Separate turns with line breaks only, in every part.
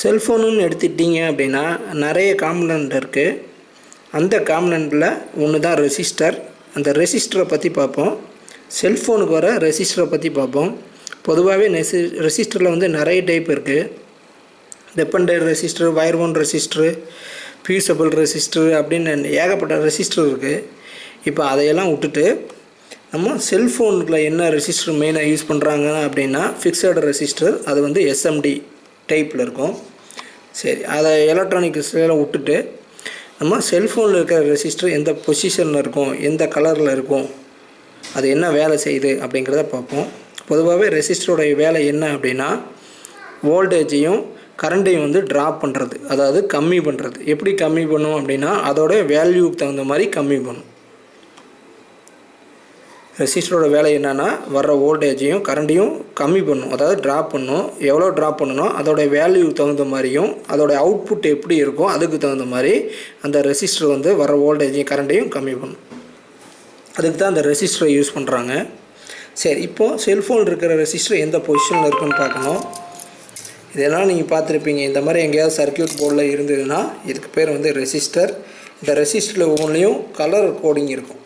செல்ஃபோனுன்னு எடுத்துக்கிட்டிங்க அப்படின்னா நிறைய காம்பனண்ட் இருக்குது. அந்த காம்பனண்ட்டில் ஒன்று தான் ரெசிஸ்டர். அந்த ரெசிஸ்டரை பற்றி பார்ப்போம். செல்ஃபோனுக்கு வர ரெசிஸ்டரை பற்றி பார்ப்போம். பொதுவாகவே ரெசிஸ்டரில் வந்து நிறைய டைப் இருக்குது. Dependent resistor, wire wound resistor, fusible resistor அப்படின்னு ஏகப்பட்ட ரெசிஸ்டர் இருக்குது. இப்போ அதையெல்லாம் விட்டுட்டு நம்ம செல்ஃபோனுக்குள்ள என்ன ரெசிஸ்டர் மெயினாக யூஸ் பண்ணுறாங்க அப்படின்னா ஃபிக்ஸட் ரெசிஸ்டர். அது வந்து எஸ்எம்டி டைப்பில் இருக்கும். சரி, அதை எலக்ட்ரானிக்ஸ்லாம் விட்டுட்டு நம்ம செல்ஃபோனில் இருக்கிற ரெசிஸ்டர் எந்த பொசிஷனில் இருக்கும், எந்த கலரில் இருக்கும், அது என்ன வேலை செய்யுது அப்படிங்கிறத பார்ப்போம். பொதுவாகவே ரெசிஸ்டரோடைய வேலை என்ன அப்படின்னா வோல்டேஜையும் கரண்ட்டையும் வந்து ட்ராப் பண்ணுறது, அதாவது கம்மி பண்ணுறது. எப்படி கம்மி பண்ணும் அப்படின்னா அதோட வேல்யூக்கு தகுந்த மாதிரி கம்மி பண்ணும். ரெசிஸ்டரோட வேலை என்னென்னா வர்ற வோல்டேஜையும் கரண்ட்டையும் கம்மி பண்ணும், அதாவது ட்ராப் பண்ணும். எவ்வளோ ட்ராப் பண்ணணும் அதோடய வேல்யூக்கு தகுந்த மாதிரியும் அதோடய அவுட்புட் எப்படி இருக்கும் அதுக்கு தகுந்த மாதிரி அந்த ரெசிஸ்டர் வந்து வர்ற வோல்டேஜையும் கரண்ட்டையும் கம்மி பண்ணும். அதுக்கு தான் அந்த ரெசிஸ்டரை யூஸ் பண்ணுறாங்க. சரி, இப்போது செல்ஃபோன் இருக்கிற ரெசிஸ்டர் எந்த பொசிஷனில் இருக்குன்னு பார்க்கணும். இதெல்லாம் நீங்கள் பார்த்துருப்பீங்க. இந்த மாதிரி எங்கேயாவது சர்க்கியூட் போர்டில் இருந்ததுன்னா இதுக்கு பேர் வந்து ரெசிஸ்டர். இந்த ரெசிஸ்டரில் ஒவ்வொன்றிலையும் கலர் கோடிங் இருக்கும்.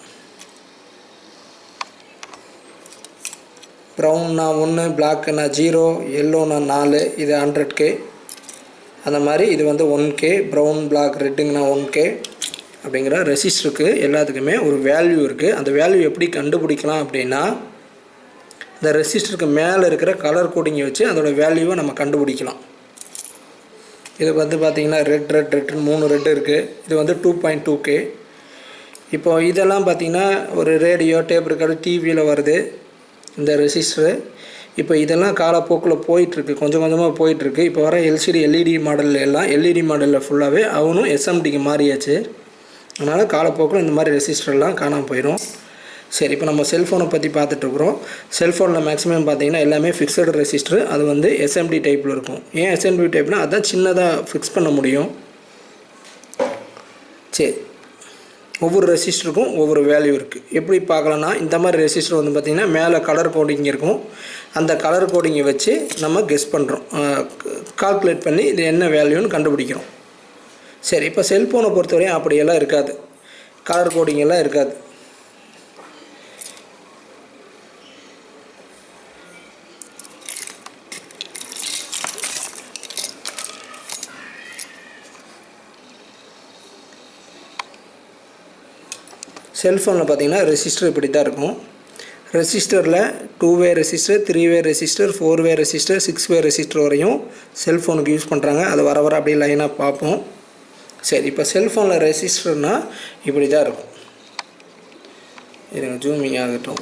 ப்ரௌன்னா 1, பிளாக்குன்னா 0, எல்லோனா 4, இது 100K. அந்த மாதிரி இது வந்து 1K, ப்ரௌன், பிளாக், ரெட்டுங்கன்னா 1K. அப்படிங்கிற ரெசிஸ்டருக்கு எல்லாத்துக்குமே ஒரு வேல்யூ இருக்குது. அந்த வேல்யூ எப்படி கண்டுபிடிக்கலாம் அப்படின்னா இந்த ரெசிஸ்டருக்கு மேலே இருக்கிற கலர் கோடிங்கை வச்சு அதோடய வேல்யூவை நம்ம கண்டுபிடிக்கலாம். இது வந்து பார்த்திங்கன்னா ரெட் 3 ரெட் இருக்குது. இது வந்து 2.2K. இப்போது இதெல்லாம் பார்த்திங்கன்னா ஒரு ரேடியோ, டேப் ரெக்கார்டு, டிவியில் வருது இந்த ரெசிஸ்டரு. இப்போ இதெல்லாம் காலப்போக்கில் போயிட்டுருக்கு, கொஞ்சம் கொஞ்சமாக போயிட்டுருக்கு. இப்போ வர எல்இடி மாடலில் எல்லாம் எல்இடி மாடலில் ஃபுல்லாகவே அவனும் எஸ்எம்டிக்கு மாறியாச்சு. அதனால் காலப்போக்கில் இந்த மாதிரி ரெசிஸ்டர்லாம் காணாமல் போயிடும். சரி, இப்போ நம்ம செல்ஃபோனை பற்றி பார்த்துட்ருக்குறோம். செல்ஃபோனில் மேக்ஸிமம் பார்த்திங்கன்னா எல்லாமே ஃபிக்ஸடு ரெசிஸ்டர். அது வந்து எஸ்எம்டி டைப்பில் இருக்கும். ஏன் எஸ்எம்டி டைப்னால் அதுதான் சின்னதாக ஃபிக்ஸ் பண்ண முடியும். சரி, ஒவ்வொரு ரெசிஸ்டருக்கும் ஒவ்வொரு வேல்யூ இருக்குது. எப்படி பார்க்கலான்னா இந்த மாதிரி ரெசிஸ்டர் வந்து பார்த்திங்கன்னா மேலே கலர் கோடிங் இருக்கும். அந்த கலர் கோடிங்கை வச்சு நம்ம கெஸ் பண்ணுறோம், கால்குலேட் பண்ணி இது என்ன வேல்யூன்னு கண்டுபிடிக்கிறோம். சரி, இப்போ செல்ஃபோனை பொறுத்தவரையும் அப்படியெல்லாம் இருக்காது, கலர் கோடிங் எல்லாம் இருக்காது. செல்ஃபோனில் பார்த்திங்கன்னா ரெசிஸ்டர் இப்படி தான் இருக்கும். ரெசிஸ்டரில் 2-வே ரெசிஸ்டர், 3-வே ரெசிஸ்டர், 4-வே ரெசிஸ்டர், 6-வே ரெசிஸ்டர் வரையும் செல்ஃபோனுக்கு யூஸ் பண்ணுறாங்க. அது வர அப்படியே லைனாக பார்ப்போம். சரி, இப்போ செல்ஃபோனில் ரெசிஸ்டர்னால் இப்படி தான் இருக்கும். இதுங்க ஜூமிங் ஆகட்டும்.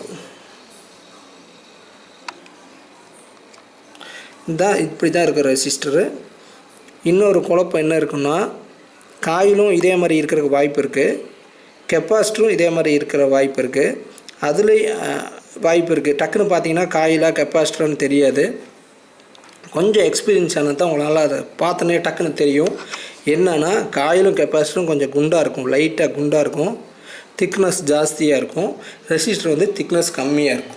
இப்படி தான் இருக்கும் ரெசிஸ்டரு. இன்னொரு குழப்பம் என்ன இருக்குன்னா காயிலும் இதே மாதிரி இருக்கிறதுக்கு வாய்ப்பு இருக்குது, கெப்பாசிட்டரும் இதே மாதிரி இருக்கிற வாய்ப்பு இருக்குது. அதுலேயும் வாய்ப்பு இருக்குது. டக்குன்னு பார்த்தீங்கன்னா காயிலாக கெப்பாசிட்டர்னு தெரியாது. கொஞ்சம் எக்ஸ்பீரியன்ஸ் ஆனால் தான் உங்களால் அதை பார்த்தோன்னே டக்குன்னு தெரியும். என்னென்னா காயிலும் கெப்பாசிட்டரும் கொஞ்சம் குண்டாக இருக்கும், லைட்டாக குண்டாக இருக்கும், திக்னஸ் ஜாஸ்தியாக இருக்கும். ரெசிஸ்டர் வந்து திக்னஸ் கம்மியாக இருக்கும்.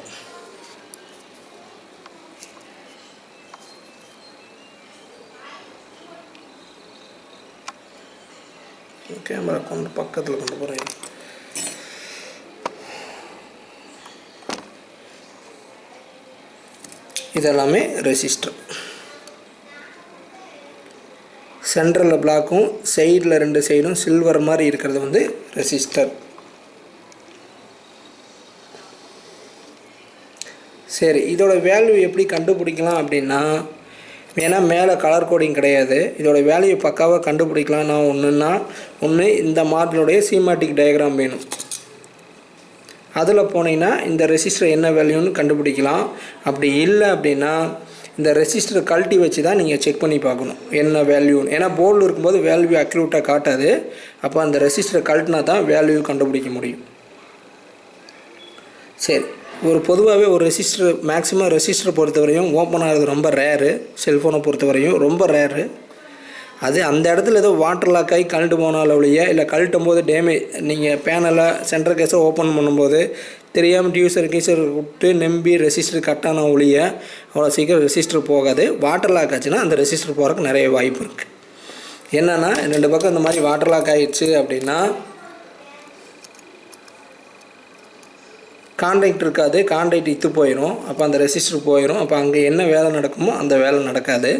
கேமரா பக்கத்தில் கொண்டு போகிறேன். இதெல்லாமே ரெசிஸ்டர். சென்ட்ரலில் பிளாக்கும் சைடில் 2 சைடும் சில்வர் மாதிரி இருக்கிறது வந்து ரெசிஸ்டர். சரி, இதோட வேல்யூ எப்படி கண்டுபிடிக்கலாம் அப்படின்னா, ஏன்னா மேலே கலர் கோடிங் கிடையாது. இதோட வேல்யூ பக்காவாக கண்டுபிடிக்கலாம்னா ஒன்று இந்த மாடலுடைய சீமாட்டிக் டயக்ராம் வேணும். அதில் போனீங்கன்னா இந்த ரெசிஸ்டர் என்ன வேல்யூன்னு கண்டுபிடிக்கலாம். அப்படி இல்லை அப்படின்னா இந்த ரெசிஸ்டரை கழட்டி வச்சு தான் நீங்கள் செக் பண்ணி பார்க்கணும் என்ன வேல்யூன்னு. ஏன்னா போர்டில் இருக்கும்போது வேல்யூ அக்யூரேட்டாக காட்டாது. அப்போ அந்த ரெசிஸ்டரை கழட்டினா தான் வேல்யூ கண்டுபிடிக்க முடியும். சரி, பொதுவாகவே ஒரு ரெசிஸ்டர் மேக்ஸிமம் ரெசிஸ்டரை பொறுத்தவரையும் ஓப்பன் ஆகிறது ரொம்ப ரேரு. செல்ஃபோனை பொறுத்தவரையும் ரொம்ப ரேரு. அது அந்த இடத்துல ஏதோ வாட்டர் லாக் ஆகி கழட்டு போனால ஒழிய, இல்லை கழட்டும் போது டேமேஜ் நீங்கள் பேனலை சென்டர் கேஸை ஓப்பன் பண்ணும்போது தெரியாமல் கீசர் விட்டு நம்பி ரெசிஸ்டர் கட்டான ஒழிய அவ்வளோ சீக்கிரம் ரெசிஸ்டர் போகாது. வாட்டர் லாக் ஆச்சுன்னா அந்த ரெசிஸ்டர் போகிறதுக்கு நிறைய வாய்ப்பு இருக்குது. என்னென்னா 2 பக்கம் இந்த மாதிரி வாட்டர் லாக் ஆகிடுச்சு அப்படின்னா கான்டாக்ட் இருக்காது, கான்டாக்ட் இத்து போயிடும். அப்போ அந்த ரெசிஸ்டர் போயிடும். அப்போ அங்கே என்ன வேலை நடக்குமோ அந்த வேலை நடக்காது.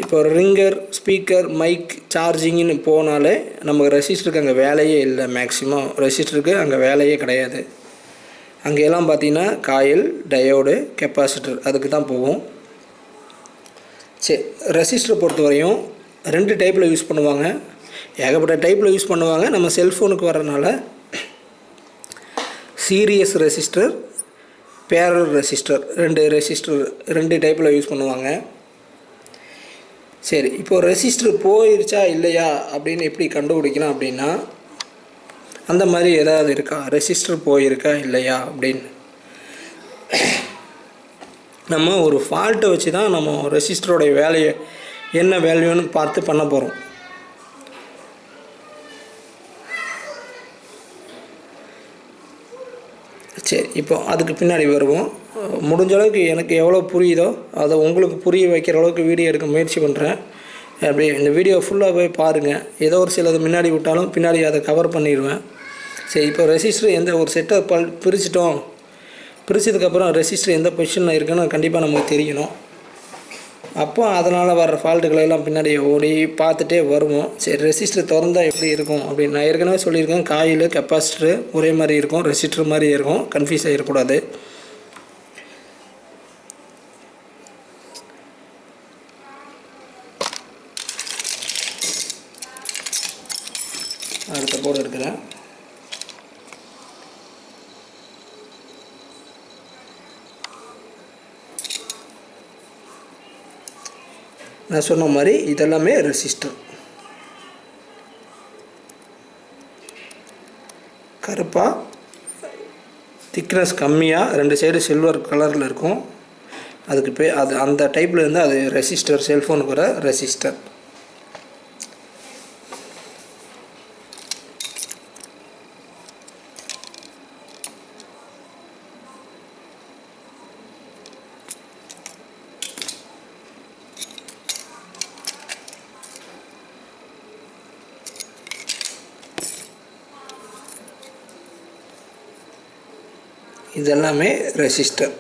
இப்போ ஒரு ரிங்கர், ஸ்பீக்கர், மைக், சார்ஜிங்னு போனாலே நமக்கு ரெசிஸ்டருக்கு அங்கே வேலையே இல்லை. மேக்ஸிமம் ரெசிஸ்டருக்கு அங்கே வேலையே கிடையாது. அங்கெல்லாம் பார்த்திங்கன்னா காயில், டயோடு, கெப்பாசிட்டர் அதுக்கு தான் போகும். சரி, ரெசிஸ்டர் பொறுத்த வரையும் 2 டைப்பில் யூஸ் பண்ணுவாங்க. ஏகப்பட்ட டைப்பில் யூஸ் பண்ணுவாங்க. நம்ம செல்ஃபோனுக்கு வரனால சீரியஸ் ரெசிஸ்டர், பேரல் ரெசிஸ்டர், 2 டைப்பில் யூஸ் பண்ணுவாங்க. சரி, இப்போது ரெசிஸ்டர் போயிருச்சா இல்லையா அப்படின்னு எப்படி கண்டுபிடிக்கலாம் அப்படின்னா, அந்த மாதிரி ஏதாவது இருக்கா, ரெசிஸ்டர் போயிருக்கா இல்லையா அப்படின்னு நம்ம ஒரு ஃபால்ட்டை வச்சு தான் நம்ம ரெசிஸ்டரோடைய வேலையை என்ன வேல்யூன்னு பார்த்து பண்ண போகிறோம். சரி, இப்போ அதுக்கு பின்னாடி வருவோம். முடிஞ்ச அளவுக்கு எனக்கு எவ்வளோ புரியுதோ அதை உங்களுக்கு புரிய வைக்கிற அளவுக்கு வீடியோ எடுக்க முயற்சி பண்ணுறேன். அப்படியே இந்த வீடியோ ஃபுல்லாக போய் பாருங்கள். ஏதோ ஒரு சிலது முன்னாடி விட்டாலும் பின்னாடி அதை கவர் பண்ணிடுவேன். சரி, இப்போ ரெசிஸ்டர் எந்த ஒரு செட்டை பிரிச்சிட்டோம். பிரித்ததுக்கப்புறம் ரெசிஸ்டர் எந்த பொசிஷனில் இருக்குன்னு கண்டிப்பாக நமக்கு தெரியணும். அப்போ அதனால் வர்ற ஃபால்ட்டுகளெல்லாம் பின்னாடி ஓடி பார்த்துட்டே வருவோம். சரி, ரெசிஸ்டர் திறந்தால் எப்படி இருக்கும் அப்படின்னு நான் ஏற்கனவே சொல்லியிருக்கேன். காயில், கெப்பாசிட்டரு ஒரே மாதிரி இருக்கும், ரெசிஸ்டர் மாதிரி இருக்கும். கன்ஃபியூஸ் ஆகிடக்கூடாது. அடுத்த போர்டு எடுக்கிறேன். நான் சொன்ன மாதிரி இதெல்லாமே ரெசிஸ்டர். கருப்பாக திக்னஸ் கம்மியாக 2 சைடு சில்வர் கலரில் இருக்கும். அதுக்கு அது அந்த டைப்பில் இருந்தால் அது ரெசிஸ்டர், செல்ஃபோனுக்கு வர ரெசிஸ்டர். இதெல்லாமே ரெசிஸ்டர்.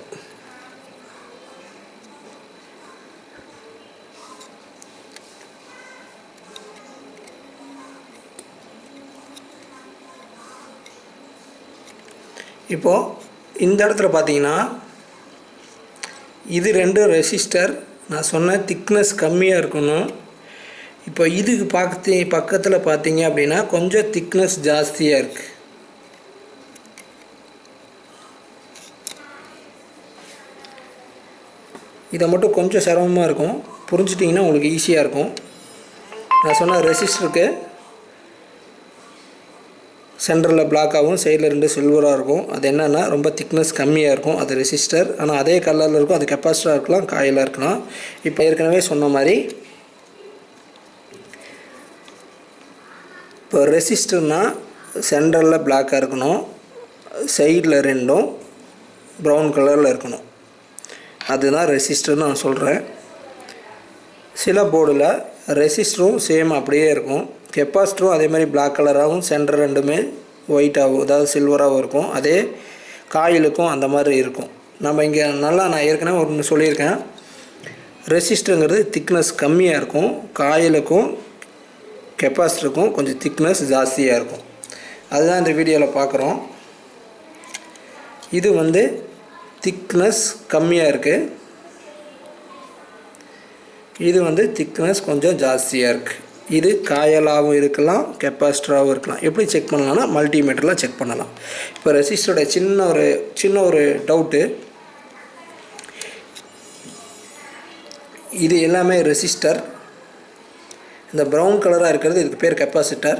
இப்போது இந்த இடத்துல பார்த்தீங்கன்னா இது 2 ரெசிஸ்டர். நான் சொன்ன திக்னஸ் கம்மியாக இருக்கணும். இப்போ இதுக்கு பக்கத்தில் பார்த்தீங்க அப்படின்னா கொஞ்சம் திக்னஸ் ஜாஸ்தியாக இருக்குது. இதை மட்டும் கொஞ்சம் சிரமமாக இருக்கும். புரிஞ்சிட்டிங்கன்னா உங்களுக்கு ஈஸியாக இருக்கும். நான் சொன்ன ரெசிஸ்டருக்கு சென்டரில் பிளாக்காகவும் சைடில் 2 சில்வராக இருக்கும். அது என்னென்னா ரொம்ப திக்னஸ் கம்மியாக இருக்கும். அது ரெசிஸ்டர். ஆனால் அதே கலரில் இருக்கும். அது கெப்பாசிட்டராக இருக்கலாம், காயிலாக இருக்கலாம். இப்போ ஏற்கனவே சொன்ன மாதிரி இப்போ ரெசிஸ்டர்னால் சென்டரில் பிளாக்காக இருக்கணும், சைடில் 2 ப்ரௌன் கலரில் இருக்கணும். அதுதான் ரெசிஸ்டர்னு நான் சொல்கிறேன். சில போர்டில் ரெசிஸ்டரும் சேம் அப்படியே இருக்கும், கெப்பாசிட்டரும் அதே மாதிரி பிளாக் கலராகவும் சென்டர் 2மே ஒயிட்டாகவும் அதாவது சில்வராகவும் இருக்கும். அதே காயிலுக்கும் அந்த மாதிரி இருக்கும். நம்ம இங்கே நான் ஏற்கனவே ஒன்று சொல்லியிருக்கேன். ரெசிஸ்டருங்கிறது திக்னஸ் கம்மியாக இருக்கும், காயிலுக்கும் கெப்பாசிட்டருக்கும் கொஞ்சம் திக்னஸ் ஜாஸ்தியாக இருக்கும். அதுதான் இந்த வீடியோவில் பார்க்குறோம். இது திக்னஸ் கம்மியாக இருக்குது, இது திக்னஸ் கொஞ்சம் ஜாஸ்தியாக இருக்குது. இது காயலாகவும் இருக்கலாம், கெப்பாசிட்டராகவும் இருக்கலாம். எப்படி செக் பண்ணலாம்னா மல்டிமீட்டரில் செக் பண்ணலாம். இப்போ ரெசிஸ்டரோட சின்ன ஒரு டவுட்டு, இது எல்லாமே ரெசிஸ்டர். இந்த ப்ரௌன் கலராக இருக்கிறது இதுக்கு பேர் கெப்பாசிட்டர்.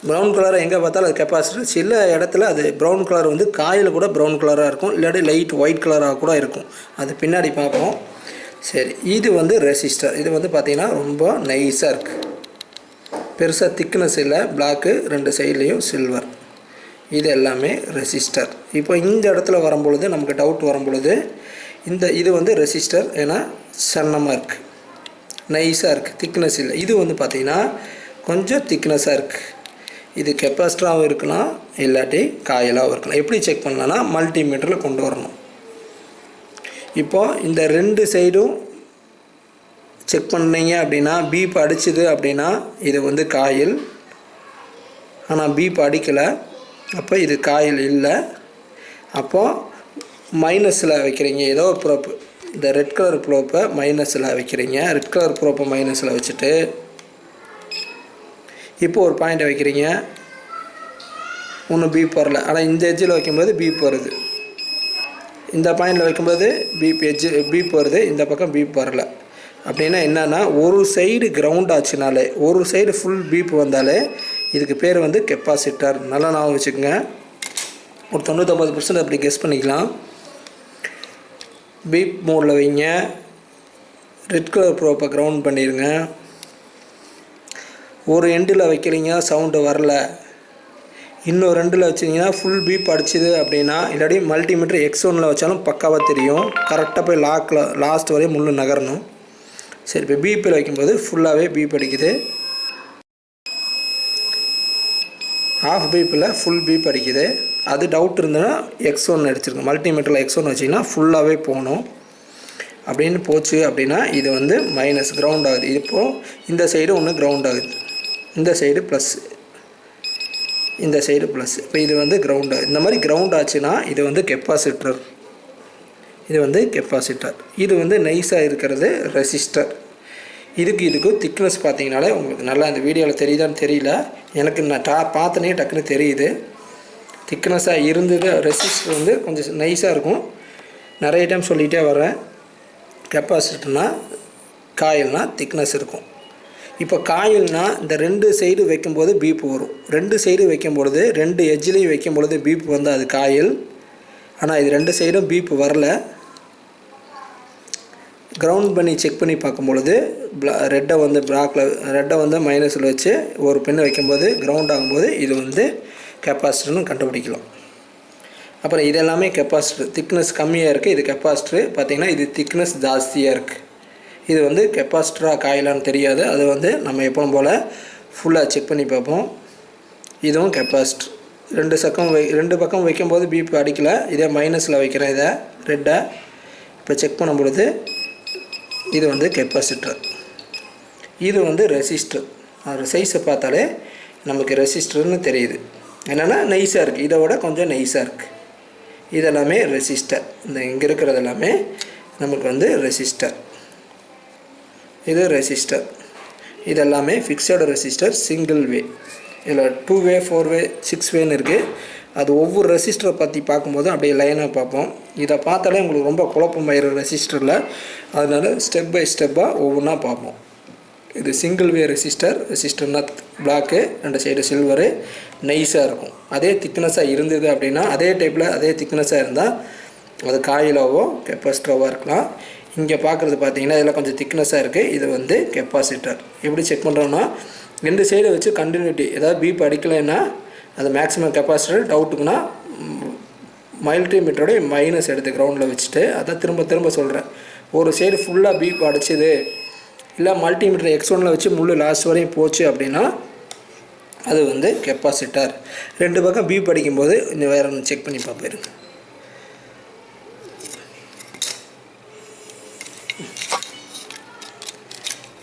ப்ரௌன் கலரை எங்கே பார்த்தாலும் அது கெப்பாசிட்டர். சில இடத்துல அது ப்ரௌன் கலர் காயில் கூட ப்ரௌன் கலராக இருக்கும், இல்லாட்டி லைட் ஒயிட் கலராக கூட இருக்கும். அது பின்னாடி பார்ப்போம். சரி, இது வந்து ரெசிஸ்டர். இது வந்து பார்த்திங்கன்னா ரொம்ப நைஸாக இருக்குது, பெருசாக திக்னஸ் இல்லை, பிளாக்கு 2 சைட்லேயும் சில்வர். இது எல்லாமே ரெசிஸ்டர். இப்போ இந்த இடத்துல வரும்பொழுது நமக்கு டவுட் வரும்பொழுது இது வந்து ரெசிஸ்டர், ஏன்னா சன்னமாக இருக்குது, நைஸாக இருக்குது, திக்னஸ் இல்லை. இது வந்து பார்த்திங்கன்னா கொஞ்சம் திக்னஸாக இருக்குது. இது கெப்பாசிட்டராகவும் இருக்கலாம், இல்லாட்டி காயிலாகவும் இருக்கலாம். எப்படி செக் பண்ணலான்னா மல்டிமீட்டரில் கொண்டு வரணும். இப்போது இந்த 2 சைடும் செக் பண்ணீங்க அப்படின்னா பீப் அடிச்சுது அப்படின்னா இது வந்து காயில், ஆனால் பீப் அடிக்கலை, அப்போ இது காயில் இல்லை. அப்போது மைனஸில் வைக்கிறீங்க, ஏதோ ஒரு ப்ரோப்பு, இந்த ரெட் கலர் ப்ரோப்பை மைனஸில் வைக்கிறீங்க. ரெட் கலர் ப்ரோப்பை மைனஸில் வச்சுட்டு இப்போது ஒரு பாயிண்ட்டை வைக்கிறீங்க, ஒன்றும் பீப் வரல, ஆனால் இந்த எட்ஜில் வைக்கும்போது பீப் வருது. இந்த பாயிண்டில் வைக்கும்போது பீப் வருது, இந்த பக்கம் பீப் வரல. அப்படின்னா என்னென்னா ஒரு சைடு கிரவுண்ட் ஆச்சுனாலே, ஒரு சைடு ஃபுல் பீப் வந்தாலே இதுக்கு பேர் வந்து கெப்பாசிட்டர். நல்லா ஞாபகம் வச்சுக்கோங்க. ஒரு 99% அப்படி கெஸ் பண்ணிக்கலாம். பீப் மோடில் வைங்க, ரெட் கலர் ப்ரோப்பை கிரவுண்ட் பண்ணிடுங்க. ஒரு எண்டில் வைக்கிறீங்க, சவுண்டு வரல, இன்னும் 2ல் வச்சிங்கன்னா ஃபுல் பீப் அடிச்சுது அப்படின்னா, இல்லாட்டி மல்டிமீட்டர் X1 வச்சாலும் பக்காவாக தெரியும். கரெக்டாக போய் லாஸ்ட் வரையும் முள்ளு நகரணும். சரி, இப்போ பீப்பில் வைக்கும்போது ஃபுல்லாகவே பீப் அடிக்குது, ஆஃப் பீப்பில் ஃபுல் பீப் அடிக்குது. அது டவுட் இருந்ததுன்னா X1 அடிச்சிருங்க. மல்டிமீட்டரில் X1 வச்சிங்கன்னா ஃபுல்லாகவே போகணும். அப்படின்னு போச்சு அப்படின்னா இது வந்து மைனஸ், கிரவுண்ட் ஆகுது. இப்போது இந்த சைடு ஒன்று கிரவுண்ட் ஆகுது, இந்த சைடு ப்ளஸ், இந்த சைடு ப்ளஸ். இப்போ இது வந்து கிரவுண்ட் ஆகுது. இந்த மாதிரி கிரவுண்ட் ஆச்சுன்னா இது வந்து கெப்பாசிட்டர். இது வந்து கெப்பாசிட்டர். இது வந்து நைஸாக இருக்கிறது ரெசிஸ்டர். இதுக்கும் திக்னஸ் பார்த்தீங்கனாலே உங்களுக்கு நல்லா இந்த வீடியோவில் தெரியுதான்னு தெரியல, எனக்கு நான் பார்த்தனே டக்குன்னு தெரியுது. திக்னஸாக இருந்தது. ரெசிஸ்டர் வந்து கொஞ்சம் நைஸாக இருக்கும். நிறைய டைம் சொல்லிகிட்டே வரேன். கெப்பாசிட்டர்னால் காயில்னால் திக்னஸ் இருக்கும். இப்போ காயில்னால் இந்த 2 சைடு வைக்கும்போது பீப் வரும். 2 சைடு வைக்கும்பொழுது 2 எட்ஜ்லேயும் வைக்கும்பொழுது பீப் வந்து அது காயில். ஆனால் இது 2 சைடும் பீப் வரல. கிரவுண்ட் பண்ணி செக் பண்ணி பார்க்கும்பொழுது ரெட்டை வந்து மைனஸில் வச்சு ஒரு பெண்ணை வைக்கும்போது கிரவுண்ட் ஆகும்போது இது வந்து கெப்பாசிட்டர்னு கண்டுபிடிக்கலாம். அப்புறம் இது எல்லாமே கெப்பாசிட்டர். திக்னஸ் கம்மியாக இருக்குது, இது கெப்பாசிட்டர். பார்த்திங்கன்னா இது திக்னஸ் ஜாஸ்தியாக இருக்குது. இது வந்து கெப்பாசிட்டராக காயிலான்னு தெரியாது. அது வந்து நம்ம எப்பவும் போல் ஃபுல்லாக செக் பண்ணி பார்ப்போம். இதுவும் கெப்பாசிட்டர். 2 பக்கம் வைக்கும்போது பீப் அடிக்கலை. இதே மைனஸில் வைக்கிறேன், இதை ரெட்டை. இப்போ செக் பண்ணும்பொழுது இது வந்து கெப்பாசிட்டர். இது வந்து ரெசிஸ்டர். அது சைஸை பார்த்தாலே நமக்கு ரெசிஸ்டர்னு தெரியுது. என்னென்னா நைஸாக இருக்குது, இதை விட கொஞ்சம் நைஸாக இருக்குது. இதெல்லாமே ரெசிஸ்டர். இந்த இங்கே இருக்கிறது எல்லாமே நமக்கு வந்து ரெசிஸ்டர். இது ரெசிஸ்டர். இதெல்லாமே ஃபிக்ஸடு ரெசிஸ்டர், சிங்கிள் வே. இதில் 2 வே, 4 வே, 6 வேன்னு இருக்குது. அது ஒவ்வொரு ரெசிஸ்டரை பற்றி பார்க்கும்போது அப்படியே லைனாக பார்ப்போம். இதை பார்த்தாலே உங்களுக்கு ரொம்ப குழப்பமாயிரும் ரெசிஸ்டரில். அதனால் ஸ்டெப் பை ஸ்டெப்பாக ஒவ்வொன்றா பார்ப்போம். இது சிங்கிள் வே ரெசிஸ்டர்னால் பிளாக்கு, 2 சைடு சில்வரு, நைஸாக இருக்கும். அதே திக்னஸாக இருந்தது அப்படின்னா, அதே டைப்பில் அதே திக்னஸாக இருந்தால் அது காயிலாவோ கெப்பாசிட்டராவோ இருக்கலாம். இங்கே பார்க்குறது பார்த்தீங்கன்னா இதில் கொஞ்சம் திக்னஸாக இருக்குது. இது வந்து கெப்பாசிட்டர். எப்படி செக் பண்ணுறோன்னா 2 சைடு வச்சு கண்டினியூட்டி, ஏதாவது பீப் அடிக்கலைன்னா அது மேக்ஸிமம் கெப்பாசிட்டர். டவுட்டுக்குன்னா மல்டிமீட்டரோட மைனஸ் எடுத்து கிரவுண்டில் வச்சுட்டு, அதை திரும்ப சொல்கிறேன். ஒரு சைடு ஃபுல்லாக பீப் அடிச்சுது, இல்லை மல்டிமீட்டர் X1 வச்சு முள்ளு லாஸ்ட் வரையும் போச்சு அப்படின்னா அது வந்து கெப்பாசிட்டர். 2 பக்கம் பீப் அடிக்கும்போது இன்னும் வேறு ஒன்று செக் பண்ணி பார்ப்போம்.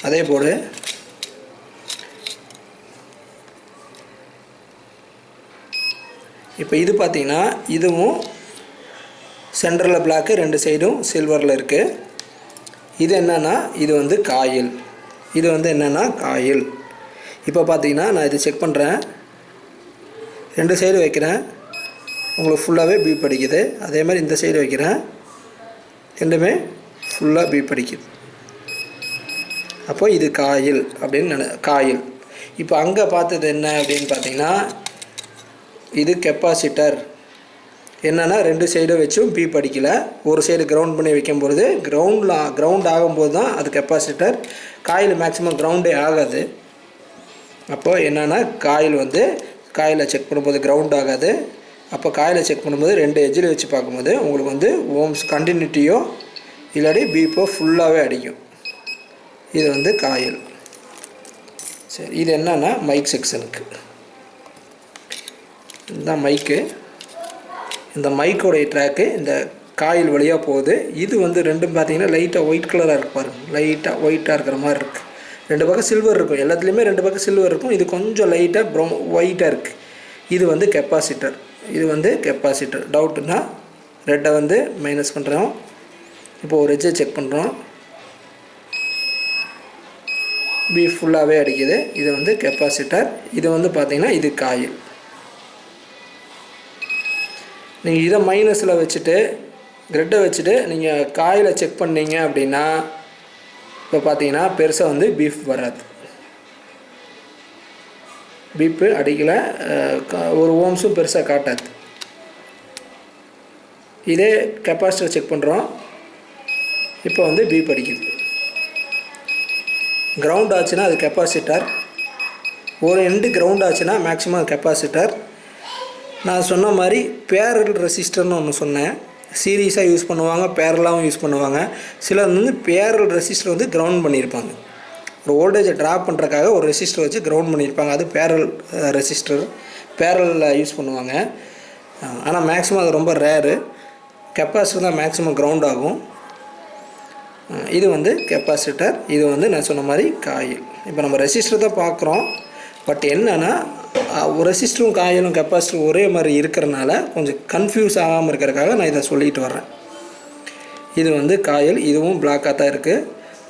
அதே போல் இப்போ இது பார்த்திங்கன்னா இதுவும் சென்டரில் பிளாக்கு, 2 சைடும் சில்வரில் இருக்குது. இது என்னென்னா இது வந்து காயில். இது வந்து என்னென்னா காயில். இப்போ பார்த்தீங்கன்னா நான் இதை செக் பண்ணுறேன். 2 சைடு வைக்கிறேன், உங்களுக்கு ஃபுல்லாகவே பீப் அடிக்குது. அதே மாதிரி இந்த சைடு வைக்கிறேன், ரெண்டுமே ஃபுல்லாக பீப் அடிக்குது. அப்போ இது காயில் அப்படின்னு காயில். இப்போ அங்கே பார்த்தது என்ன அப்படின்னு பார்த்தீங்கன்னா இது கெப்பாசிட்டர். என்னென்னா 2 சைடும் வச்சும் பீப் அடிக்கலை. ஒரு சைடு கிரவுண்ட் பண்ணி வைக்கும்பொழுது கிரவுண்ட் ஆகும்போது தான் அது கெப்பாசிட்டர். காயில் மேக்ஸிமம் கிரவுண்டே ஆகாது. அப்போது என்னென்னா காயிலை செக் பண்ணும்போது கிரவுண்ட் ஆகாது. அப்போ காயிலை செக் பண்ணும்போது 2 எட்ஜில் வச்சு பார்க்கும்போது உங்களுக்கு வந்து ஓம்ஸ் கண்டினியூட்டியோ இல்லாட்டி பீப்போ ஃபுல்லாகவே அடிக்கும். இது வந்து காயில். சரி, இது என்னென்னா மைக் செக்ஷனுக்கு. இதுதான் மைக்கு. இந்த மைக்கோடைய ட்ராக்கு இந்த காயில் வழியாக போகுது. இது வந்து ரெண்டும் பார்த்தீங்கன்னா லைட்டாக ஒயிட் கலராக இருக்குது பாருங்கள். லைட்டாக ஒயிட்டாக இருக்கிற மாதிரி இருக்குது. 2 பக்கம் சில்வர் இருக்கும். எல்லாத்துலேயுமே 2 பக்கம் சில்வர் இருக்கும். இது கொஞ்சம் லைட்டாக ஒயிட்டாக இருக்குது. இது வந்து கெப்பாசிட்டர். இது வந்து கெப்பாசிட்டர். டவுட்டுன்னா ரெட்டை வந்து மைனஸ் பண்ணுறோம். இப்போது ஒரு எட்ஜை செக் பண்ணுறோம். பீப் ஃபுல்லாகவே அடிக்குது. இது வந்து கெப்பாசிட்டர். இது வந்து பார்த்திங்கன்னா இது காயில். நீங்கள் இதை மைனஸில் வச்சுட்டு கிரெட்டை வச்சுட்டு நீங்கள் காயிலை செக் பண்ணீங்க அப்படின்னா இப்போ பார்த்தீங்கன்னா பெருசாக வந்து பீப் வராது. பீப்பு அடிக்கலை. ஒரு ஓம்ஸும் பெருசாக காட்டாது. இதே கெப்பாசிட்டர் செக் பண்ணுறோம். இப்போ வந்து பீப் அடிக்குது. கிரவுண்ட் ஆச்சுன்னா அது கெப்பாசிட்டர். ஒரு எண்டு கிரவுண்ட் ஆச்சுன்னா மேக்ஸிமம் கெப்பாசிட்டர். நான் சொன்ன மாதிரி பேரல் ரெசிஸ்டர்னு ஒன்று சொன்னேன். சீரியஸாக யூஸ் பண்ணுவாங்க, பேரலாகவும் யூஸ் பண்ணுவாங்க. சிலர் வந்து பேரல் ரெசிஸ்டர் வந்து கிரவுண்ட் பண்ணியிருப்பாங்க. ஒரு வோல்டேஜை ட்ராப் பண்ணுறதுக்காக ஒரு ரெசிஸ்டர் வச்சு கிரவுண்ட் பண்ணியிருப்பாங்க. அது பேரல் ரெசிஸ்டர், பேரலில் யூஸ் பண்ணுவாங்க. ஆனால் மேக்ஸிமம் அது ரொம்ப ரேரு. கெப்பாசிட்டர் தான் மேக்ஸிமம் கிரவுண்ட் ஆகும். இது வந்து கெப்பாசிட்டர். இது வந்து நான் சொன்ன மாதிரி காயில். இப்போ நம்ம ரெசிஸ்டர் தான் பார்க்குறோம். பட் என்னென்னா ரெசிஸ்டரும் காயிலும் கெப்பாசிட்டரும் ஒரே மாதிரி இருக்கிறனால கொஞ்சம் கன்ஃபியூஸ் ஆகாமல் இருக்கிறதுக்காக நான் இதை சொல்லிட்டு வரேன். இது வந்து காயில். இதுவும் பிளாக்காக தான் இருக்குது.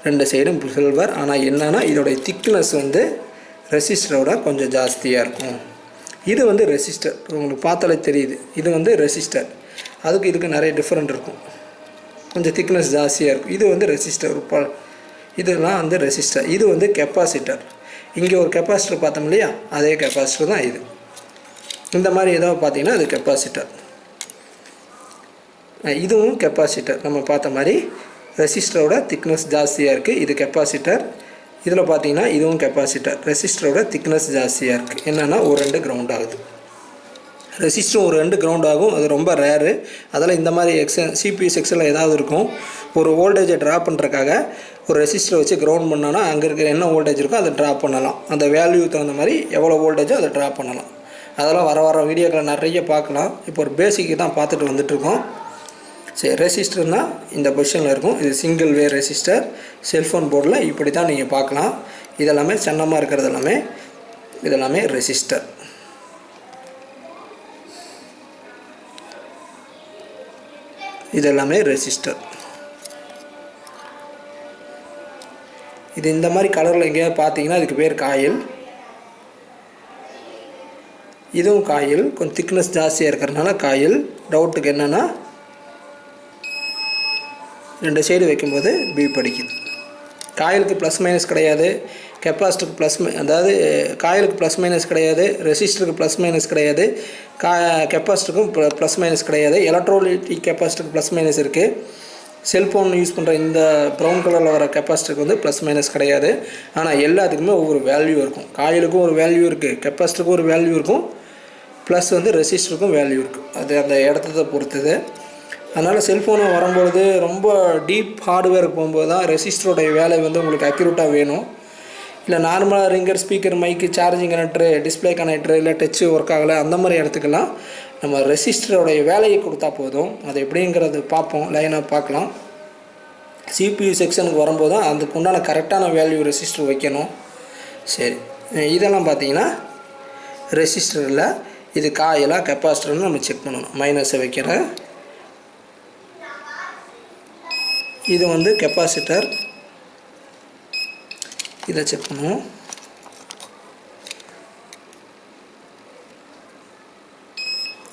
2 சைடும் சில்வர். ஆனால் என்னென்னா இதோடைய திக்னஸ் வந்து ரெசிஸ்டரோட கொஞ்சம் ஜாஸ்தியாக இருக்கும். இது வந்து ரெசிஸ்டர். உங்களுக்கு பார்த்தாலே தெரியுது. இது வந்து ரெசிஸ்டர். அதுக்கு இதுக்கு நிறைய டிஃப்ரெண்ட் இருக்கும். கொஞ்சம் திக்னஸ் ஜாஸ்தியாக இருக்கும். இது வந்து ரெசிஸ்டர். இதெல்லாம் வந்து ரெசிஸ்டர். இது வந்து கெப்பாசிட்டர். இங்கே ஒரு கெப்பாசிட்டர் பார்த்தோம் இல்லையா, அதே கெப்பாசிட்டர் தான் இது. இந்த மாதிரி ஏதாவது பார்த்தீங்கன்னா அது கெப்பாசிட்டர். இதுவும் கெப்பாசிட்டர். நம்ம பார்த்த மாதிரி ரெசிஸ்டரோட திக்னஸ் ஜாஸ்தியாக இருக்குது. இது கெப்பாசிட்டர். இதில் பார்த்தீங்கன்னா இதுவும் கெப்பாசிட்டர். ரெசிஸ்டரோட திக்னஸ் ஜாஸ்தியாக இருக்குது. என்னென்னா ஒரு 2 கிரவுண்ட் ஆகுது. ரெசிஸ்டரும் ஒரு 2 கிரவுண்ட் ஆகும். அது ரொம்ப ரேரு. அதெல்லாம் இந்த மாதிரி சிபியு செக்ஷனில் ஏதாவது இருக்கும். ஒரு வோல்டேஜை ட்ராப் பண்ணுறதுக்காக ஒரு ரெசிஸ்டரை வச்சு கிரவுண்ட் பண்ணோன்னா அங்கே இருக்கிற என்ன வோல்டேஜ் இருக்கோ அதை ட்ராப் பண்ணலாம். அந்த வேல்யூக்கு தகுந்த மாதிரி எவ்வளோ வோல்டேஜோ அதை ட்ராப் பண்ணலாம். அதெல்லாம் வர வீடியோக்களை நிறைய பார்க்கலாம். இப்போ ஒரு பேசிக்கு தான் பார்த்துட்டு வந்துட்டுருக்கோம். சரி, ரெசிஸ்டர்னால் இந்த பொசிஷனில் இருக்கும். இது சிங்கிள் வே ரெசிஸ்டர். செல்ஃபோன் போர்டில் இப்படி தான் நீங்கள் பார்க்கலாம். இதெல்லாமே சன்னமாக இருக்கிறது இதெல்லாமே ரெசிஸ்டர். இதெல்லாமே ரெசிஸ்டர். இது இந்த மாதிரி கலரில் எங்கேயாவது பார்த்தீங்கன்னா அதுக்கு பேர் காயில். இதுவும் காயில். கொஞ்சம் திக்னஸ் ஜாஸ்தியாக இருக்கிறதுனால காயில். டவுட்டுக்கு என்னென்னா 2 சைடு வைக்கும்போது பீப் அடிக்குது. காயிலுக்கு ப்ளஸ் மைனஸ் கிடையாது. கெப்பாசிட்டருக்கு அதாவது காயிலுக்கு ப்ளஸ் மைனஸ் கிடையாது. ரெசிஸ்டருக்கு ப்ளஸ் மைனஸ் கிடையாது. கெப்பாசிட்டருக்கும் ப்ளஸ் மைனஸ் கிடையாது. எலக்ட்ரோலிட்டிக் கெப்பாசிட்டருக்கு ப்ளஸ் மைனஸ் இருக்குது. செல்ஃபோன் யூஸ் பண்ணுற இந்த ப்ரௌன் கலரில் வர கெப்பாசிட்டருக்கு வந்து ப்ளஸ் மைனஸ் கிடையாது. ஆனால் எல்லாத்துக்குமே ஒவ்வொரு வேல்யூ இருக்கும். காயிலுக்கும் ஒரு வேல்யூ இருக்குது, கெப்பாசிட்டருக்கும் ஒரு வேல்யூ இருக்கும், ப்ளஸ் வந்து ரெசிஸ்டருக்கும் வேல்யூ இருக்குது. அது அந்த இடத்த பொறுத்தது. அதனால் செல்ஃபோனை வரும்பொழுது ரொம்ப டீப் ஹார்ட்வேருக்கு போகும்போது தான் ரெசிஸ்டரோடைய வேலை வந்து உங்களுக்கு அக்யூரேட்டாக வேணும். இல்லை நார்மலாக ரிங்கர், ஸ்பீக்கர், மைக்கு, சார்ஜிங் கனெக்டரு, டிஸ்பிளே கனெக்டரு, இல்லை டச்சு ஒர்க் ஆகலை, அந்த மாதிரி இடத்துக்கெல்லாம் நம்ம ரெசிஸ்டரோடைய வேலையை கொடுத்தா போதும். அது எப்படிங்கிறது பார்ப்போம், லைனாக பார்க்கலாம். சிபியு செக்ஷனுக்கு வரும்போது தான் அதுக்கு உண்டான கரெக்டான வேல்யூ ரெசிஸ்டர் வைக்கணும். சரி, இதெல்லாம் பார்த்தீங்கன்னா ரெசிஸ்டரில் இது காயிலாக கெப்பாசிட்டர்னு நம்ம செக் பண்ணணும். மைனஸை வைக்கிறேன். இது வந்து கெப்பாசிட்டர். இதை செக் பண்ணுவோம்.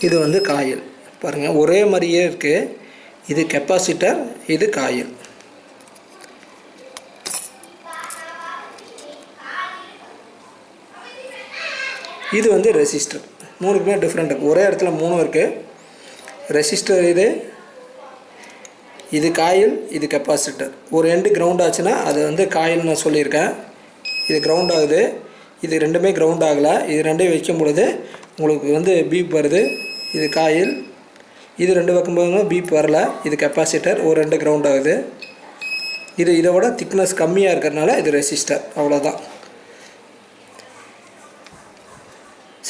இது வந்து காயில். பாருங்கள், ஒரே மாதிரியே இருக்குது. இது கெப்பாசிட்டர், இது காயில். இது வந்து ரெசிஸ்டர். 3க்குமே டிஃப்ரெண்ட் இருக்குது. ஒரே இடத்துல 3 இருக்குது. ரெசிஸ்டர் இது காயில், இது கெப்பாசிட்டர். ஒரு எண்டு கிரவுண்ட் ஆச்சுன்னா அது வந்து காயில் நான் சொல்லியிருக்கேன். இது கிரவுண்ட் ஆகுது, இது ரெண்டுமே கிரவுண்ட் ஆகலை. இது ரெண்டையும் வைக்கும் பொழுது உங்களுக்கு வந்து பீப் வருது. இது காயில், இது ரெண்டு பக்கம் போகும்போது பீப் வரல. இது கெப்பாசிட்டர், ஒரு ரெண்டு கிரவுண்ட் ஆகுது. இது இதை விட திக்னஸ் கம்மியாக இருக்கிறதுனால இது ரெசிஸ்டர், அவ்வளோதான்.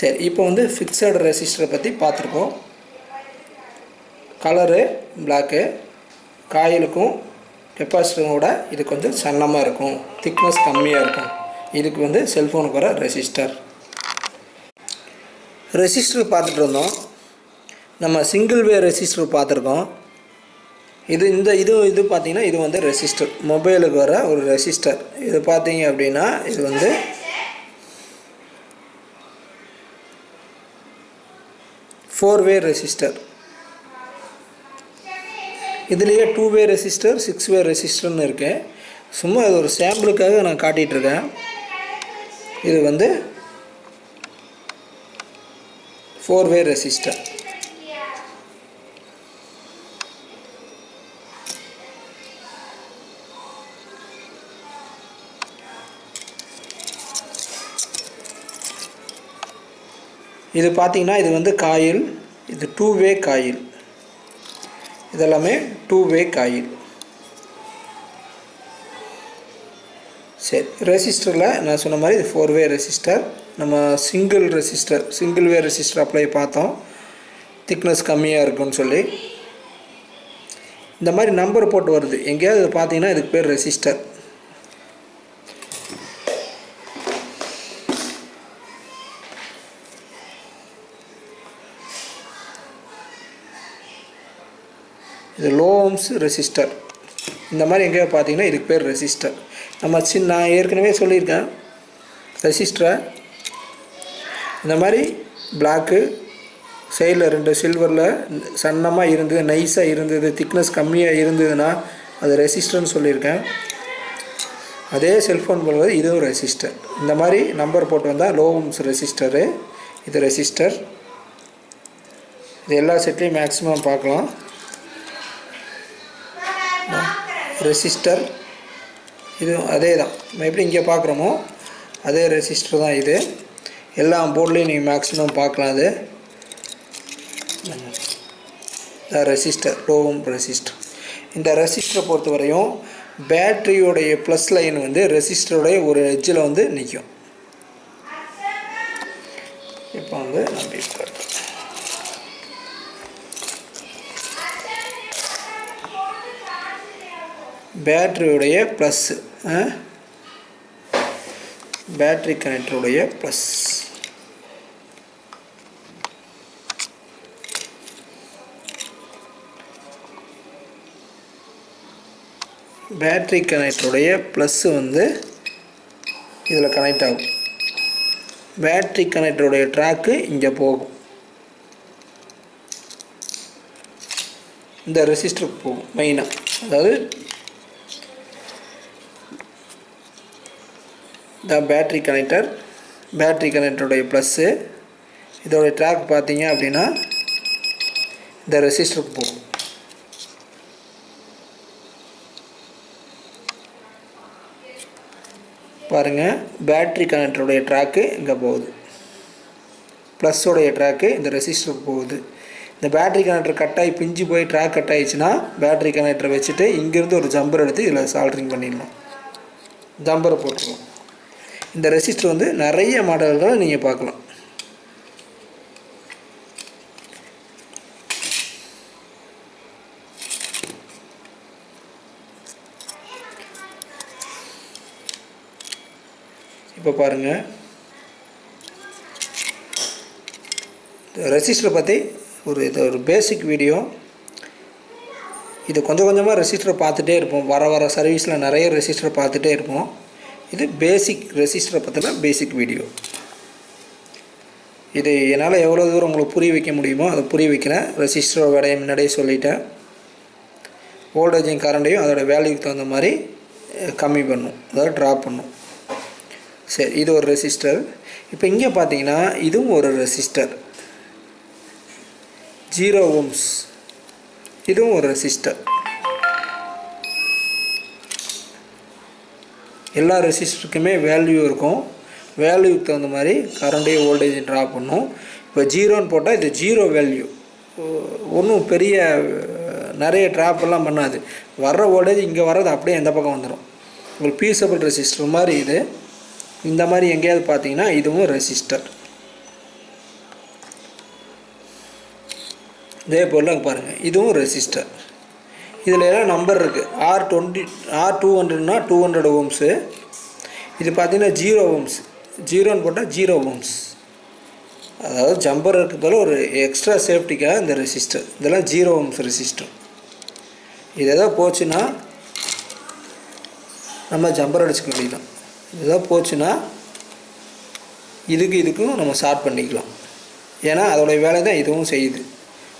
சரி, இப்போ வந்து ஃபிக்ஸட் ரெசிஸ்டரை பற்றி பார்த்துருக்கோம். கலரு பிளாக்கு, காயிலுக்கும் கெப்பாசிட்டரோட இது கொஞ்சம் சன்னமாக இருக்கும், திக்னஸ் கம்மியாக இருக்கும். இதுக்கு வந்து செல்ஃபோனுக்கு வர ரெசிஸ்டர். ரெசிஸ்டர் பார்த்துட்டு இருந்தோம். நம்ம சிங்கிள் வே ரெசிஸ்டர் பார்த்துருக்கோம். இது பார்த்திங்கன்னா இது வந்து ரெசிஸ்டர், மொபைலுக்கு வர ஒரு ரெசிஸ்டர். இது பார்த்தீங்க அப்படின்னா இது வந்து ஃபோர்-வே ரெசிஸ்டர். இதுலேயே 2-வே ரெசிஸ்டர், 6-வே ரெசிஸ்டர்னு இருக்கு. சும்மா இது ஒரு சாம்பிளுக்காக நான் காட்டிகிட்ருக்கேன். இது வந்து 4-வே ரெசிஸ்டர். இது பார்த்திங்கன்னா இது வந்து காயில், இது 2-வே காயில். இதெல்லாமே 2-வே காயில். சரி, ரெசிஸ்டரில் நான் சொன்ன மாதிரி இது 4-வே ரெசிஸ்டர். நம்ம சிங்கிள் வே ரெசிஸ்டர் அப்ளை பார்த்தோம், திக்னஸ் கம்மியாக இருக்குன்னு சொல்லி. இந்த மாதிரி நம்பர் போட்டு வருது எங்கேயாவது பார்த்தீங்கன்னா இதுக்கு பேர் ரெசிஸ்டர். இது லோ ஓம்ஸ் ரெசிஸ்டர். இந்த மாதிரி எங்கேயோ பார்த்தீங்கன்னா இதுக்கு பேர் ரெசிஸ்டர். நான் ஏற்கனவே சொல்லியிருக்கேன், ரெசிஸ்டரை இந்த மாதிரி பிளாக்கு சைடில் 2 சில்வரில் சன்னமாக இருந்தது, நைஸாக இருந்தது, திக்னஸ் கம்மியாக இருந்ததுன்னா அது ரெசிஸ்டர்னு சொல்லியிருக்கேன். அதே செல்ஃபோன் போடுவது இதுவும் ரெசிஸ்டர். இந்த மாதிரி நம்பர் போட்டு வந்தால் லோ ஓம்ஸ் ரெசிஸ்டரு. இது ரெசிஸ்டர். இது எல்லா செட்லேயும் மேக்ஸிமம் பார்க்கலாம். ரெசிஸ்டர் இது அதே தான், நம்ம எப்படி இங்கே பார்க்குறோமோ அதே ரெசிஸ்டர் தான் இது. எல்லா போர்ட்லேயும் நீங்கள் மேக்ஸிமம் பார்க்கலாம். அது ரெசிஸ்டர், லோ ஓம் ரெசிஸ்டர். இந்த ரெசிஸ்டரை பொறுத்த வரையும் பேட்டரியோடைய ப்ளஸ் லைன் வந்து ரெசிஸ்டருடைய ஒரு எட்ஜில் வந்து நிற்கும். இப்போ வந்து நம்ம பேட்டரியுடைய ப்ளஸ்ஸு, பேட்டரி கனெக்டருடைய ப்ளஸ், பேட்டரி கனெக்டருடைய ப்ளஸ்ஸு வந்து இதில் கனெக்ட் ஆகும். பேட்டரி கனெக்டருடைய ட்ராக்கு இங்கே போகும், இந்த ரெசிஸ்டருக்கு போகும் மெயினாக. அதாவது இந்த பேட்டரி கனெக்டருடைய ப்ளஸ்ஸு, இதோடைய ட்ராக் பார்த்தீங்க அப்படின்னா இந்த ரெசிஸ்டருக்கு போகும். பாருங்கள், பேட்டரி கனெக்டருடைய ட்ராக்கு இங்கே போகுது, ப்ளஸ்ஸோடைய ட்ராக்கு இந்த ரெசிஸ்டருக்கு போகுது. இந்த பேட்டரி கனெக்டர் கட்டாகி பிஞ்சு போய் ட்ராக் கட் ஆகிடுச்சுன்னா பேட்டரி கனெக்டரை வச்சுட்டு இங்கேருந்து ஒரு ஜம்பர் எடுத்து இதில் சால்ட்ரிங் பண்ணிடலாம், ஜம்பரை போட்டுருவோம். இந்த ரெசிஸ்டர் வந்து நிறைய மாடல்களை நீங்கள் பார்க்கலாம். இப்போ பாருங்கள், ரெசிஸ்டரை பற்றி ஒரு பேசிக் வீடியோ. இது கொஞ்சம் கொஞ்சமாக ரெசிஸ்டரை பார்த்துட்டே இருப்போம், வர சர்வீஸில் நிறைய ரெசிஸ்டரை பார்த்துட்டே இருப்போம். இது பேசிக் ரெசிஸ்டரை பற்றின பேசிக் வீடியோ. இது என்னால் எவ்வளோ தூரம் உங்களுக்கு புரிய வைக்க முடியுமோ அதை புரிய வைக்கிறேன். ரெசிஸ்டரோட விடையை முன்னாடியே சொல்லிட்டேன். வோல்டேஜையும் கரண்ட்டையும் அதோடய வேல்யூக்கு தகுந்த மாதிரி கம்மி பண்ணும், அதாவது ட்ராப் பண்ணும். சரி, இது ஒரு ரெசிஸ்டர். இப்போ இங்கே பார்த்தீங்கன்னா இதுவும் ஒரு ரெசிஸ்டர். 0 ஓம்ஸ், இதுவும் ஒரு ரெசிஸ்டர். எல்லா ரெசிஸ்டருக்குமே வேல்யூ இருக்கும். வேல்யூக்கு தகுந்த மாதிரி கரண்ட்டே வோல்டேஜ் ட்ரா பண்ணும். இப்போ 0ன்னு போட்டால் இது 0 வேல்யூ, ஒன்றும் பெரிய நிறைய ட்ராப்பெல்லாம் பண்ணாது. வர்ற வோல்டேஜ் இங்கே வர்றது அப்படியே எந்த பக்கம் வந்துடும். உங்களுக்கு பீசபிள் ரெசிஸ்டர் மாதிரி இது. இந்த மாதிரி எங்கேயாவது பார்த்தீங்கன்னா இதுவும் ரெசிஸ்டர். இதே போல் பாருங்கள், இதுவும் ரெசிஸ்டர். இதில் எல்லாம் நம்பர் இருக்குது. R200னா 200 ஓம்ஸு. இது பார்த்திங்கன்னா 0 ஓம்ஸ். 0ன்னு போட்டால் 0 ஓம்ஸ். அதாவது ஜம்பர் இருக்கிறதால ஒரு எக்ஸ்ட்ரா சேஃப்டிக்காக இந்த ரெசிஸ்டர். இதெல்லாம் 0 ஓம்ஸ் ரெசிஸ்டர். இது எதாவது போச்சுன்னா நம்ம ஜம்பர் அடிச்சுக்க வேண்டியதான். இது எதாவது போச்சுன்னா இதுக்கும் நம்ம ஷார்ட் பண்ணிக்கலாம். ஏன்னா அதோடைய வேலை தான் இதுவும் செய்யுது.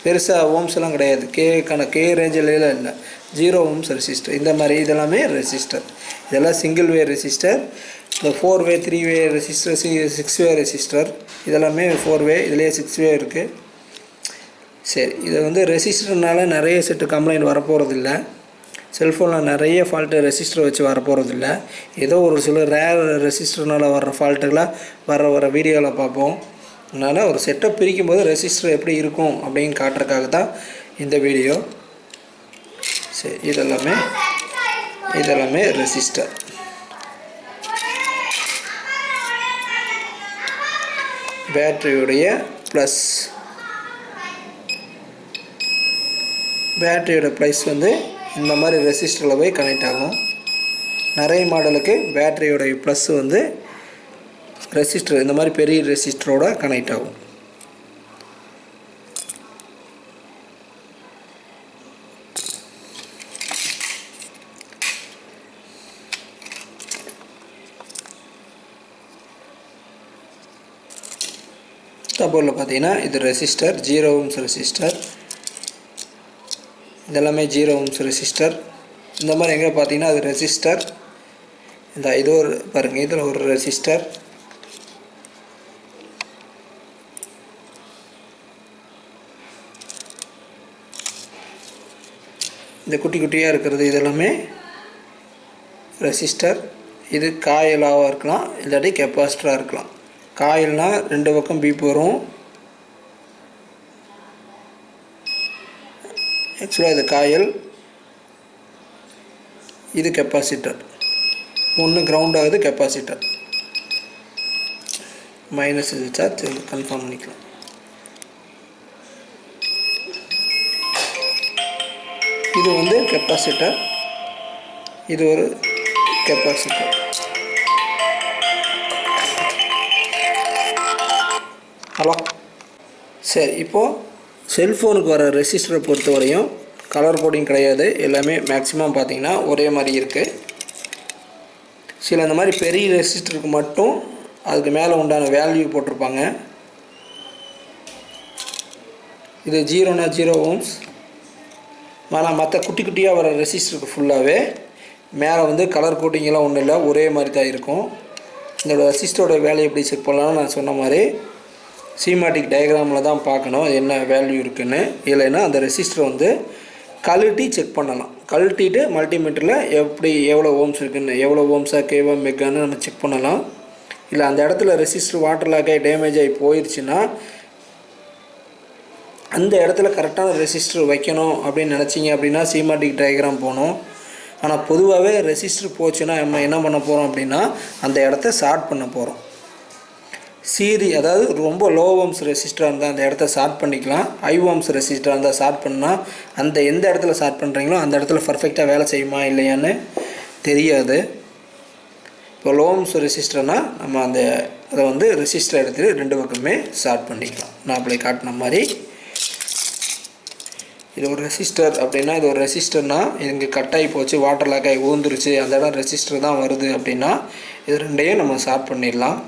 பெருசாக ஓம்ஸ் எல்லாம் கிடையாது. கே ரேஞ்சில் இல்லை. 0 ஓம்ஸ் ரெசிஸ்டர். இந்த மாதிரி இதெல்லாமே ரெசிஸ்டர். இதெல்லாம் சிங்கிள் வே ரெசிஸ்டர். இந்த 4 வே 3 வே ரெசிஸ்டர், 6 வே ரெசிஸ்டர், இதெல்லாமே 4 வே. இதுலேயே 6 வே இருக்குது. சரி, இது வந்து ரெசிஸ்டர்னால நிறைய செட்டு கம்ப்ளைண்ட் வரப்போகிறதில்ல. செல்ஃபோனில் நிறைய ஃபால்ட்டு ரெசிஸ்டர் வச்சு வரப்போகிறதில்ல. ஏதோ ஒரு சில ரேர் ரெசிஸ்டர்னால் வர்ற ஃபால்ட்டுகளாக வர வீடியோவில் பார்ப்போம். அதனால் ஒரு செட்டப் பிரிக்கும் போது ரெசிஸ்டர் எப்படி இருக்கும் அப்படின்னு காட்டுறதுக்காக தான் இந்த வீடியோ. சரி, இதெல்லாமே ரெசிஸ்டர். பேட்டரியுடைய ப்ளஸ், பேட்டரியோட ப்ளஸ் வந்து இந்த மாதிரி ரெசிஸ்டரில் போய் கனெக்ட் ஆகும். நிறைய மாடலுக்கு பேட்டரியோடைய ப்ளஸ் வந்து ரெசிஸ்டர் இந்த மாதிரி பெரிய ரெசிஸ்டரோட கனெக்ட் ஆகும். சப்போர்ட்டில் பார்த்தீங்கன்னா இது ரெசிஸ்டர், 0 ஓம்ஸ் ரெசிஸ்டர். இதெல்லாமே 0 ஓம்ஸ் ரெசிஸ்டர். இந்த மாதிரி எங்கே பார்த்தீங்கன்னா அது ரெசிஸ்டர். இது ஒரு பாருங்கள், இதில் ஒரு ரெசிஸ்டர். இந்த குட்டி குட்டியாக இருக்கிறது இதெல்லாமே ரெசிஸ்டர். இது காயிலாக இருக்கலாம், இல்லாட்டி கெப்பாசிட்டராக இருக்கலாம். காயில்னால் 2 பக்கம் பீப் வரும். ஆக்சுவலாக இது காயில், இது கெப்பாசிட்டர். ஒன்று கிரவுண்ட் ஆகுது, கெப்பாசிட்டர். மைனஸ் சார்ஜ் கன்ஃபார்ம் பண்ணிக்கலாம். இது வந்து கெப்பாசிட்டர், இது ஒரு கெப்பாசிட்டர். ஹலோ, சரி. இப்போது செல்ஃபோனுக்கு வர ரெசிஸ்டரை பொறுத்தவரையும் கலர் கோடிங் கிடையாது. எல்லாமே மேக்ஸிமம் பார்த்திங்கன்னா ஒரே மாதிரி இருக்குது. சில இந்த மாதிரி பெரிய ரெசிஸ்டருக்கு மட்டும் அதுக்கு மேலே உண்டான வேல்யூ போட்டிருப்பாங்க. இது 0னா 0 ஓம்ஸ். ஆனால் மற்ற குட்டி குட்டியாக வர ரெசிஸ்டருக்கு ஃபுல்லாகவே மேலே வந்து கலர் கோட்டிங்கெல்லாம் ஒன்றும் இல்லை, ஒரே மாதிரி தான் இருக்கும். இந்த ரெசிஸ்டரோட வேல்யூ எப்படி செக் பண்ணலாம்னு நான் சொன்ன மாதிரி சீமாட்டிக் டயக்ராமில் தான் பார்க்கணும் என்ன வேல்யூ இருக்குதுன்னு. இல்லைன்னா அந்த ரெசிஸ்டரை வந்து கழட்டி செக் பண்ணலாம். கழட்டிட்டு மல்டிமீட்டரில் எவ்வளோ ஓம்ஸ் இருக்குதுன்னு, எவ்வளோ ஓம்ஸாக கேவா மெக்கான்னு நம்ம செக் பண்ணலாம். இல்லை அந்த இடத்துல ரெசிஸ்டர் வாட்டர் லாக்காகி டேமேஜ் ஆகி போயிடுச்சுன்னா அந்த இடத்துல கரெக்டான ரெசிஸ்டர் வைக்கணும் அப்படின்னு நினச்சிங்க அப்படின்னா சீமாட்டிக் டயக்ராம் போகணும். ஆனால் பொதுவாகவே ரெசிஸ்டர் போச்சுன்னா நம்ம என்ன பண்ண போகிறோம் அப்படின்னா அந்த இடத்த ஷார்ட் பண்ண போகிறோம். அதாவது ரொம்ப லோ ஓம்ஸ் ரெசிஸ்டராக இருந்தால் அந்த இடத்த ஷார்ட் பண்ணிக்கலாம். ஹை ஓம்ஸ் ரெசிஸ்டராக இருந்தால் ஷார்ட் பண்ணால் அந்த எந்த இடத்துல ஷார்ட் பண்ணுறீங்களோ அந்த இடத்துல பர்ஃபெக்டாக வேலை செய்யுமா இல்லையான்னு தெரியாது. இப்போ லோ ஓம்ஸ் ரெசிஸ்டர்னால் நம்ம அதை வந்து ரெசிஸ்டர் எடுத்துகிட்டு 2 பக்கமே ஷார்ட் பண்ணிக்கலாம். நான் அப்படி காட்டின மாதிரி இது ஒரு ரெசிஸ்டர் அப்படின்னா, இது ஒரு ரெசிஸ்டர்னால் இங்கே கட்டாகி போச்சு, வாட்டர் லாக்காகி ஊந்துருச்சு, அந்த இடம் ரெசிஸ்டர் தான் வருது அப்படின்னா இது 2ஐயும் நம்ம ஷார்ட் பண்ணிடலாம்.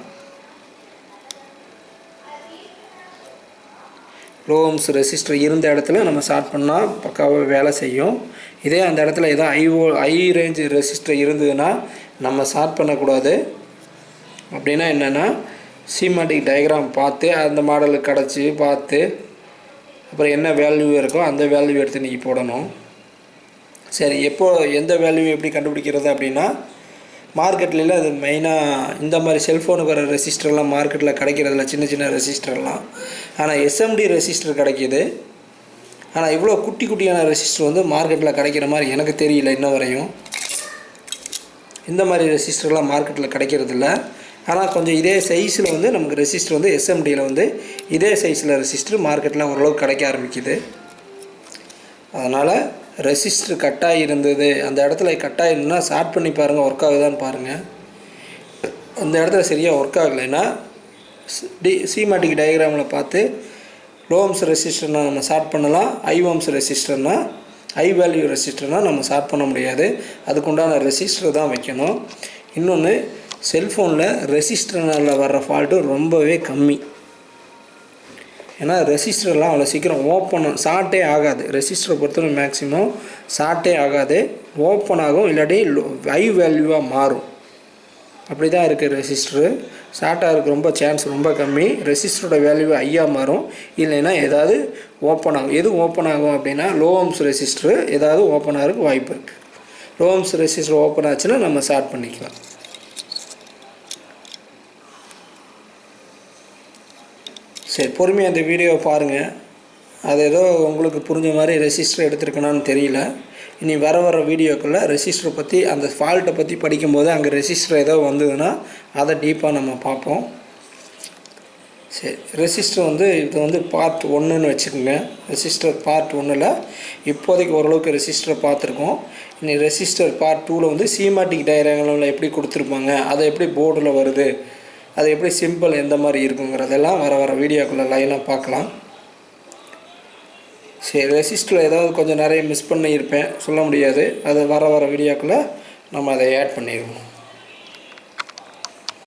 லோ ஓம்ஸ் ரெசிஸ்டர் இருந்த இடத்துல நம்ம ஷார்ட் பண்ணால் பக்காவாக வேலை செய்யும். இதே அந்த இடத்துல ஏதோ ஹை ரேஞ்ச் ரெசிஸ்டர் இருந்ததுன்னா நம்ம ஷார்ட் பண்ணக்கூடாது. அப்படின்னா என்னென்னா சீமாட்டிக் டயக்ராம் பார்த்து அந்த மாடலுக்கு கிடச்சி பார்த்து அப்புறம் என்ன வேல்யூ இருக்கோ அந்த வேல்யூ எடுத்து நீங்கள் போடணும். சரி, எந்த வேல்யூ எப்படி கண்டுபிடிக்கிறது அப்படின்னா, மார்க்கெட்லாம் அது மெயினாக இந்த மாதிரி செல்ஃபோனுக்கு வர ரெசிஸ்டர்லாம் மார்க்கெட்டில் கிடைக்கிறதில்ல, சின்ன சின்ன ரெசிஸ்டர்லாம். ஆனால் எஸ்எம்டி ரெசிஸ்டர் கிடைக்கிது. ஆனால் இவ்வளோ குட்டி குட்டியான ரெசிஸ்டர் வந்து மார்க்கெட்டில் கிடைக்கிற மாதிரி எனக்கு தெரியல இன்ன வரையும். இந்த மாதிரி ரெசிஸ்டர்லாம் மார்க்கெட்டில் கிடைக்கிறதில்ல. ஆனால் கொஞ்சம் இதே சைஸில் வந்து நமக்கு ரெசிஸ்டர் வந்து எஸ்எம்டியில் வந்து இதே சைஸில் ரெசிஸ்டர் மார்க்கெட்டில் ஓரளவுக்கு கிடைக்க ஆரம்பிக்குது. அதனால் ரெசிஸ்டர் கட்டாகி இருந்தது, அந்த இடத்துல கட்டாயிருந்தா ஷார்ட் பண்ணி பாருங்கள், ஒர்க் ஆகுதான்னு பாருங்கள். அந்த இடத்துல சரியாக ஒர்க் ஆகலைன்னா சீமாட்டிக் டயக்ராமில் பார்த்து லோ ஓம்ஸ் ரெசிஸ்டர்னால் நம்ம ஷார்ட் பண்ணலாம், ஹை ஓம்ஸ் ரெசிஸ்டர்னால் ஹை வேல்யூ ரெசிஸ்டர்னால் நம்ம ஷார்ட் பண்ண முடியாது. அதுக்குண்டான ரெசிஸ்டர் தான் வைக்கணும். இன்னொன்று, செல்ஃபோனில் ரெசிஸ்டர்னால் வர்ற ஃபால்ட்டு ரொம்பவே கம்மி. ஏன்னா ரெசிஸ்டர்லாம் அவ்வளோ சீக்கிரம் ஷார்ட்டே ஆகாது. ரெசிஸ்டரை பொறுத்தவரை மேக்ஸிமம் ஷார்ட்டே ஆகாது, ஓப்பன் ஆகும், இல்லாட்டி ஹை வேல்யூவாக மாறும். அப்படி தான் இருக்குது ரெசிஸ்டரு. ஷார்ட்டாக இருக்க ரொம்ப சான்ஸ் ரொம்ப கம்மி. ரெசிஸ்டரோட வேல்யூ ஹையாக மாறும், இல்லைன்னா ஏதாவது ஓப்பன் ஆகும். எது ஓப்பன் ஆகும் அப்படின்னா லோ ஓம்ஸ் ரெசிஸ்டரு ஏதாவது ஓப்பன் ஆகிறதுக்கு வாய்ப்பு இருக்குது. லோ ஓம்ஸ் ரெசிஸ்டர் ஓப்பன் ஆச்சுன்னா நம்ம ஷார்ட் பண்ணிக்கலாம். சரி, பொறுமையாக அந்த வீடியோவை பாருங்கள். அது ஏதோ உங்களுக்கு புரிஞ்ச மாதிரி ரெசிஸ்டர் எடுத்துருக்கணும்னு தெரியல. இனி வர வீடியோக்குள்ளே ரெசிஸ்டரை பற்றி, அந்த ஃபால்ட்டை பற்றி படிக்கும்போது அங்கே ரெசிஸ்டர் ஏதோ வந்ததுன்னா அதை டீப்பாக நம்ம பார்ப்போம். சரி, ரெசிஸ்டர் வந்து இது வந்து பார்ட் 1ன்னு வச்சுக்கோங்க. ரெசிஸ்டர் பார்ட் 1ல் இப்போதைக்கு ஓரளவுக்கு ரெசிஸ்டரை பார்த்துருக்கோம். இனி ரெசிஸ்டர் பார்ட் 2ல் வந்து சீமாட்டிக் டயக்ராமில் எப்படி கொடுத்துருப்பாங்க, அதை எப்படி போர்டில் வருது, அது எப்படி சிம்பிள் எந்த மாதிரி இருக்குங்கிறதெல்லாம் வர வீடியோக்குள்ளே லைனாக பார்க்கலாம். சரி, ரெசிஸ்டரில் ஏதாவது கொஞ்சம் நிறைய மிஸ் பண்ணியிருப்பேன், சொல்ல முடியாது. அது வர வீடியோக்குள்ளே நம்ம அதை ஆட் பண்ணிடுவோம்.